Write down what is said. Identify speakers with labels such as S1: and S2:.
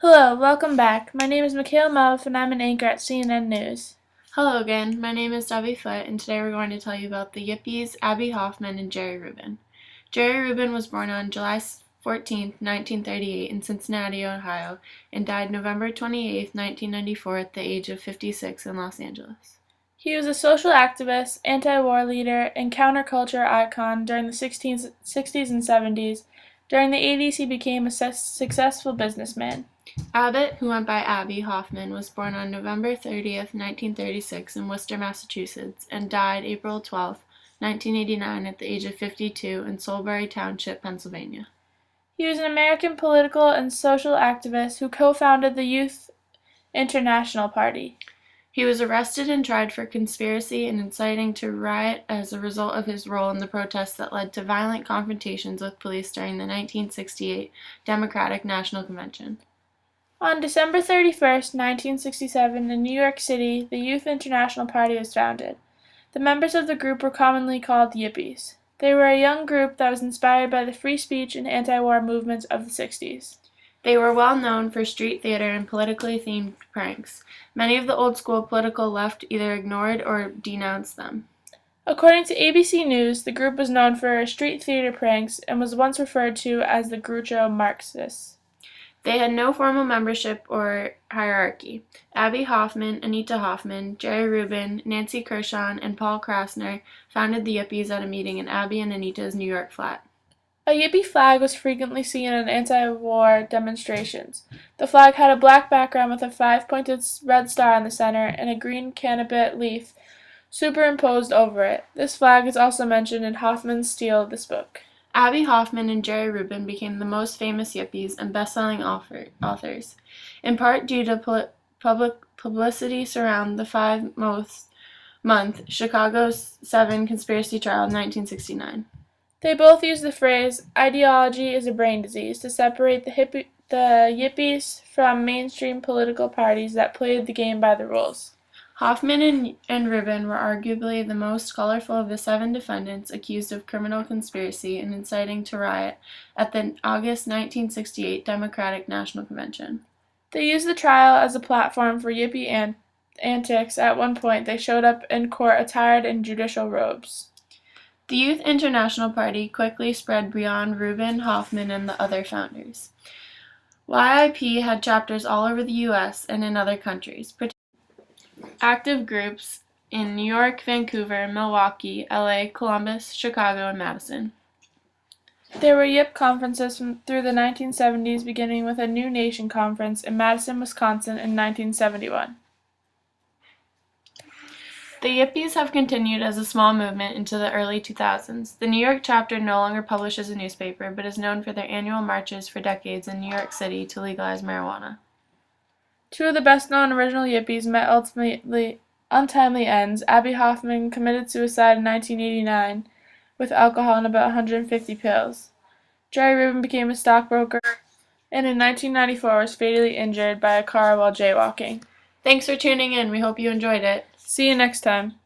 S1: Hello, welcome back. My name is Mikala and I'm an anchor at CNN News.
S2: Hello again, my name is Dovey and today we're going to tell you about the Yippies, Abby Hoffman, and Jerry Rubin. Jerry Rubin was born on July 14, 1938 in Cincinnati, Ohio, and died November 28, 1994 at the age of 56 in Los Angeles.
S1: He was a social activist, anti-war leader, and counterculture icon during the 60s and 70s. During the 80s, he became a successful businessman.
S2: Abbott, who went by Abby Hoffman, was born on November 30th, 1936 in Worcester, Massachusetts, and died April 12, 1989 at the age of 52 in Solebury Township, Pennsylvania.
S1: He was an American political and social activist who co-founded the Youth International Party.
S2: He was arrested and tried for conspiracy and inciting to riot as a result of his role in the protests that led to violent confrontations with police during the 1968 Democratic National Convention.
S1: On December 31, 1967, in New York City, the Youth International Party was founded. The members of the group were commonly called Yippies. They were a young group that was inspired by the free speech and anti-war movements of the 60s.
S2: They were well known for street theater and politically themed pranks. Many of the old-school political left either ignored or denounced them.
S1: According to ABC News, the group was known for street theater pranks and was once referred to as the Groucho Marxists.
S2: They had no formal membership or hierarchy. Abby Hoffman, Anita Hoffman, Jerry Rubin, Nancy Kershaw, and Paul Krasner founded the Yippies at a meeting in Abby and Anita's New York flat.
S1: A Yippie flag was frequently seen in anti-war demonstrations. The flag had a black background with a 5-pointed red star in the center and a green canopy leaf superimposed over it. This flag is also mentioned in Hoffman's Steal This Book.
S2: Abby Hoffman and Jerry Rubin became the most famous Yippies and best-selling authors, in part due to public publicity surrounding the 5-month Chicago 7 conspiracy trial in 1969.
S1: They both used the phrase, "ideology is a brain disease," to separate the Yippies from mainstream political parties that played the game by the rules.
S2: Hoffman and Rubin were arguably the most colorful of the 7 defendants accused of criminal conspiracy and inciting to riot at the August 1968 Democratic National Convention.
S1: They used the trial as a platform for Yippie antics. At one point, they showed up in court attired in judicial robes.
S2: The Youth International Party quickly spread beyond Rubin, Hoffman, and the other founders. YIP had chapters all over the U.S. and in other countries, active groups in New York, Vancouver, Milwaukee, LA, Columbus, Chicago, and Madison.
S1: There were YIP conferences through the 1970s, beginning with a New Nation conference in Madison, Wisconsin in 1971.
S2: The Yippies have continued as a small movement into the early 2000s. The New York chapter no longer publishes a newspaper, but is known for their annual marches for decades in New York City to legalize marijuana.
S1: Two of the best-known original Yippies met ultimately untimely ends. Abby Hoffman committed suicide in 1989 with alcohol and about 150 pills. Jerry Rubin became a stockbroker and in 1994 was fatally injured by a car while jaywalking.
S2: Thanks for tuning in. We hope you enjoyed it.
S1: See you next time.